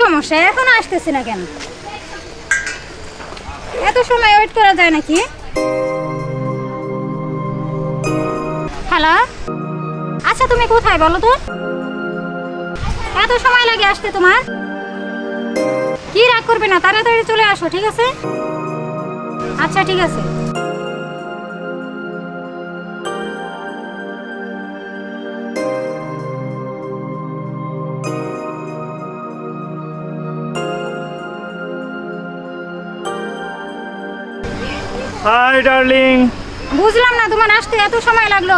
সমস্যা এখন আসতেছি না কেন? এত সময় ওয়েট করা যায় নাকি? হ্যালো, আচ্ছা তুমি কোথায় বলো তো? এত সময় লাগে আসতে তোমার? কি রাগ করবে না, তাড়াতাড়ি চলে আসো, ঠিক আছে? আচ্ছা ঠিক আছে। Hi darling. বুঝলাম না তোমার আসতে এত সময় লাগলো।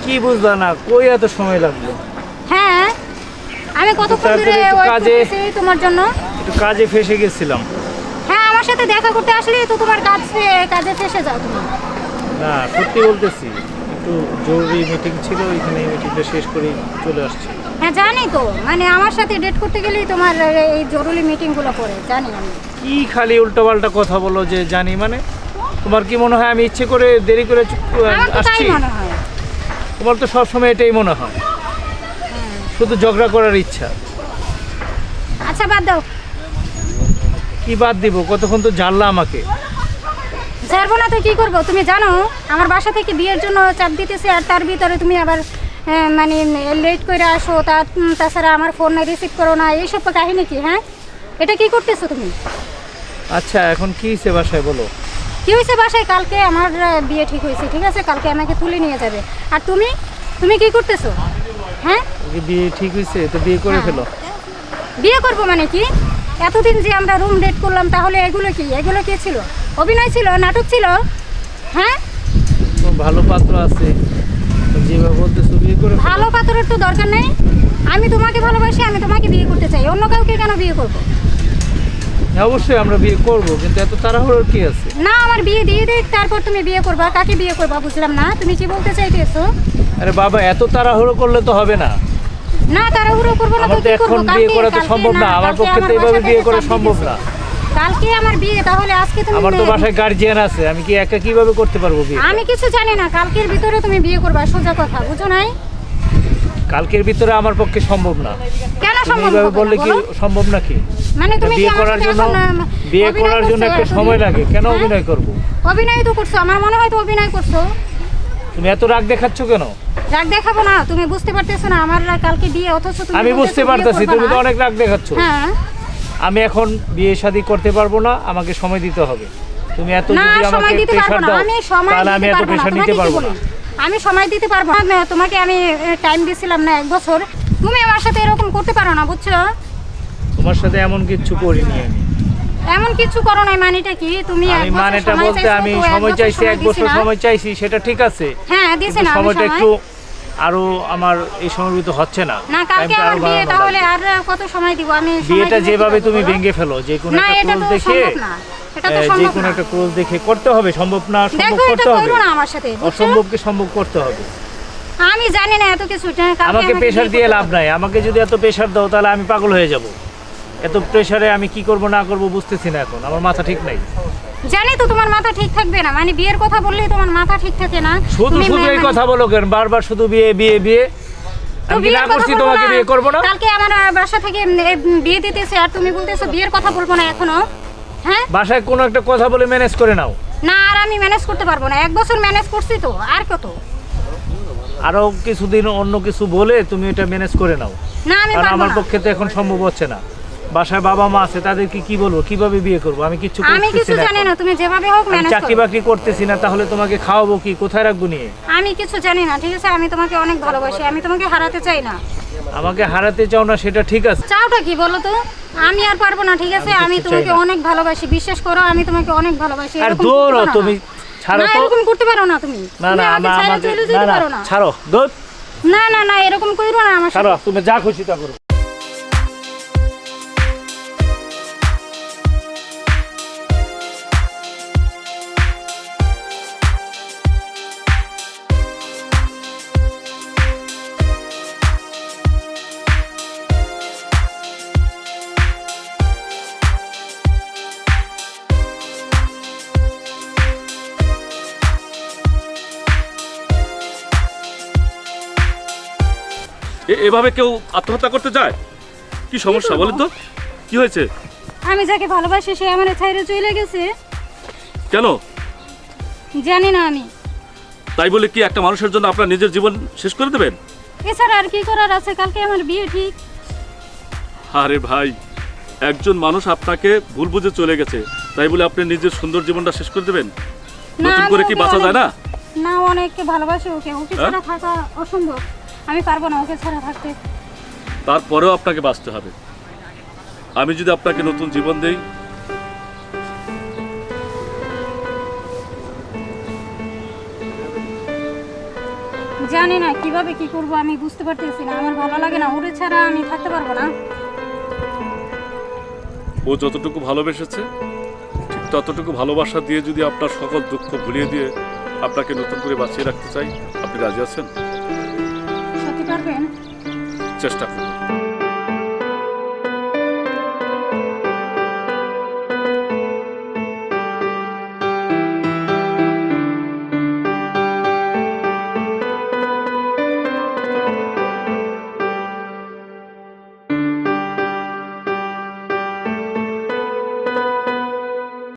কি বুঝলা না? কই এত সময় লাগলো? হ্যাঁ, আমি কতক্ষণ ধরে তাড়াতাড়ি একটু ওয়েট কাজে- করতেছি তোমার জন্য। একটু কাজে ফেসে গেছিলাম। হ্যাঁ, আমার সাথে দেখা করতে আসলে তো তোমার কাজে ফেসে যাও তুমি। না, সত্যি বলতেছি, একটু জরুরি মিটিং ছিল, ওইখানে মিটিংটা শেষ করে চলে আসছি। হ্যাঁ জানি তো, মানে আমার সাথে ডেট করতে গেলেই তোমার এই জরুরি মিটিংগুলো পড়ে, জানি আমি। কি খালি উল্টোপাল্টা কথা বলো যে জানি মানে? তোমার কি মনে হয় আমি ইচ্ছে করে দেরি করে আমার তো তাই আসছি? মনে হয়। তোমার তো সবসময় এটাই মনে হয়, শুধু ঝগড়া করার ইচ্ছা। আচ্ছা বাদ দাও। কি বাদ দিব? কতক্ষণ তো জানলা আমাকে। ছাড়বো না তো কি করবো? তুমি জানো আমার বাসা থেকে বিয়ের জন্য চাপ দিতেছে, আর তার ভিতরে তুমি আবার মানে লেট করে আসো, তাছাড়া আমার ফোন রিসিভ করো না, এইসব কাহিনী কি? হ্যাঁ, এটা কি করতেছো তুমি? আচ্ছা, এখন কি হয়েছে বাসায় বলো? কি হয়েছে বাসায়? কালকে আমার বিয়ে ঠিক হয়েছে, ঠিক আছে? কালকে আমাকে তুলে নিয়ে যাবে। আর তুমি তুমি কি করতেছো? হ্যাঁ, কি বিয়ে ঠিক হয়েছে? তো বিয়ে করে হ্যাঁ। ফেলো। বিয়ে করবো মানে কি? এতদিন যে আমরা রুম ডেট করলাম, তাহলে এগুলো কি? এগুলো কি ছিল? অভিনয় ছিল? নাটক ছিল? হ্যাঁ, তোমার ভালো পাত্র আছে, তো যেভাবে বলতেছো বিয়ে করে ফেলো। ভালো পাত্রের তো দরকার নেই। আমি তোমাকে ভালোবাসি, আমি তোমাকে বিয়ে করতে চাই, অন্য কাউকে কেন বিয়ে করবো? হ্যাঁ, অবশ্যই আমরা বিয়ে করবো, কিন্তু এত তাড়াহুড়োর কি আছে? না, আমার বিয়ে দিয়ে দিই, তারপর তুমি বিয়ে করবা। কাকে বিয়ে করবা বুঝলাম না, তুমি কি বলতে চাইতেছো? আরে বাবা, এত তাড়াহুড়ো করলে তো হবে না। না, তাড়াহুড়ো করবো না তো আমার তো কি করবো? এখন বিয়ে করা তো কালকে সম্ভব না, আমার কালকে পক্ষে তো আমার এইভাবে বাসা বিয়ে থেকে করা চাপ সম্ভব দিতেছে। না। কালকে আমার বিয়ে, তাহলে আজকে তুমি আমার তো বাসায় গার্জিয়ান আছে, আমি কি একা কিভাবে করতে পারবো বিয়ে? আমি কিছু জানি না, কালকের ভিতরে তুমি বিয়ে করবা, সোজা কথা, বুঝো নাই? কালকের ভিতরে আমার পক্ষে সম্ভব না। কেন তুমি সম্ভব এইভাবে হবে না, বললে কি বলো? সম্ভব নাকি? মানে তুমি কি বিয়ে আমার করার সাথে জন্য এখন, বিয়ে অভিনয় করার জন্য করছো একটা এতদিন? সময় লাগে, কেন হ্যাঁ? অভিনয় করব? অভিনয় তো করছো, আমার মনে হয় তো অভিনয় করছো। তুমি এত রাগ দেখাচ্ছ কেন? রাগ দেখাবো না, তুমি বুঝতে পারতেছো না আমার কালকে বিয়ে, অথচ তুমি আমি বলতেছো বুঝতে বিয়ে পারতেছি, করবা তুমি তো না। অনেক রাগ দেখাচ্ছ। হ্যাঁ, আমি এখন বিয়ে শাদী করতে পারবো না, আমাকে সময় দিতে হবে। তুমি এত না যদি সময় আমাকে দিতে প্রেশার পারবো না, দাও, আমি সময় তাহলে আমি দিতে এত পারবো না। প্রেশার তোমাকে নিতে কি পারবো বলি? না। আমি সময় দিতে পারবো না, তোমাকে আমি টাইম দিছিলাম না 1 বছর, তুমি আমার সাথে এরকম করতে পারো না, বুঝছো? তোমার সাথে এমন কিচ্ছু করিনি আমি। এমন কিছু করো নাই, মানেটা কি? তুমি আমি 1 বছর মানেটা সময় বলতে চাইছো, আমি তো 1 সময় বছর চাইছি, 1 দিছি বছর না? সময় চাইছি, সেটা ঠিক আছে, হ্যাঁ দিছি কিন্তু না আমি সময়টা সময়। একটু আরো আমার এই সময়ের ভিতরে হচ্ছে না। না, কালকে টাইমটা আমার আরো বিয়ে, বাড়ানো তাহলে লাগবে। আর কত সময় দিব আমি? সময় বিয়েটা দিলে যেভাবে কিভাবে তুমি বলো? ভেঙে ফেলো, যে কোনো না, একটা এটা ক্লোজ তো দেখে, সম্ভব না, এটা তো যে সম্ভব কোনো না। একটা ক্লোজ দেখে করতে হবে, সম্ভব না সম্ভব দেখো, এটা করতে হবে। করো না আমার সাথে, বুঝছো? অসম্ভবকে সম্ভব করতে হবে। আমি জানি না এত কিছু, কালকে আমাকে প্রেশার বিয়ে দিয়ে করতে লাভ হবে। নাই, আমাকে যদি এত প্রেশার দাও তাহলে আমি পাগল হয়ে যাব। এত প্রেশারে আমি কি করব না করব বুঝতেছি না, এখন আমার মাথা ঠিক নাই। জানি তো তোমার মাথা ঠিক থাকবে না, মানে বিয়ের কথা বললেই তোমার মাথা ঠিক থাকে না। শুধু তুমি শুধু এই মানে- কথা বলো কেন বারবার? শুধু বিয়ে বিয়ে বিয়ে। তো আমি কি বিয়ের না কথা করছি বলবো তোমাকে না? বিয়ে করব না? কালকে আমার বাসা থেকে বিয়ে দিতেছে, আর তুমি বলতেছো বিয়ের কথা বলবো না এখনো? হ্যাঁ, বাসায় কোনো একটা কথা বলে ম্যানেজ করে নাও। না, আর আমি ম্যানেজ করতে পারবো না, 1 বছর ম্যানেজ করছি তো, আর কত? আরো কিছুদিন অন্য কিছু বলে তুমি এটা ম্যানেজ করে নাও, না, আমি কারণ পারবো আমার না। পক্ষে তো এখন সম্ভব হচ্ছে না। বাসায় বাবা মা আছে, তাদেরকে কি বলবো, কিভাবে বিয়ে করব? আমি কিছু আমি করতেছি কিছু না জানি এখন। না, তুমি যেভাবে হোক আমি ম্যানেজ চাকরি করো। বাকরি করতেছি না, তাহলে তোমাকে খাওয়াবো কি, কোথায় রাখবো নিয়ে? আমি কিছু জানি না, ঠিক আছে? আমি তোমাকে অনেক ভালোবাসি, আমি তোমাকে হারাতে চাই না। আমাকে হারাতে চাও না, সেটা ঠিক আছে। চাওটা কি বলো তো? আমি আর পারবো না, ঠিক আছে? আমি আমি কিচ্ছু তোমাকে চাই না। অনেক ভালোবাসি, বিশ্বাস করো, আমি তোমাকে অনেক ভালোবাসি। আর এরকম দূর করতে পারো না। তুমি, ছাড়ো না, তো। এরকম করতে পারো না তুমি। না তুমি না, আমাকে ছাইড়া আমাকে চলে না যেতে না, পারো না। ছাড়ো দূর, না না না, এরকম কইরো না আমার ছাড়ো, সাথে। তুমি যা খুশি তা করো। এভাবে কেউ আত্মহত্যা করতে চায়? কি সমস্যা করবো? বলেন তো, কি হয়েছে? আমি যাকে ভালোবাসি সে আমার ছাইরে চলে গেছে। কেন? জানি না আমি। তাই বলে কি একটা মানুষের জন্য আপনার নিজের জীবন শেষ করে দেবেন? এছাড়া আর কি করার আছে? কালকে আমার বিয়ে ঠিক। আরে ভাই, একজন মানুষ আপনাকে ভুল বুঝে চলে গেছে, তাই বলে আপনি নিজের সুন্দর জীবনটা শেষ করে দেবেন? নতুন আমি করে কি ওকে বাঁচা যায় না? না, অনেককে ভালোবাসি ওকে, ওকে হ্যাঁ? ছাড়া থাকা অসম্ভব। আমি পারবো না ওকে ছাড়া থাকতে। তারপরেও আপনাকে বাঁচতে হবে। আমি যদি আপনাকে নতুন জীবন দেই, জানি না কিভাবে কি করব, আমি বুঝতে পারতেছি না। আমার ভালো লাগে না, ওরে ছাড়া আমি থাকতে পারবো না। ও যতটুকু ভালোবেসেছে ঠিক ততটুকু ভালোবাসা দিয়ে যদি আপনার সকল দুঃখ ভুলিয়ে দিয়ে আপনাকে নতুন করে বাঁচিয়ে রাখতে চাই, আপনি রাজি আছেন? সত্যি পারবেন? চেষ্টা করুন।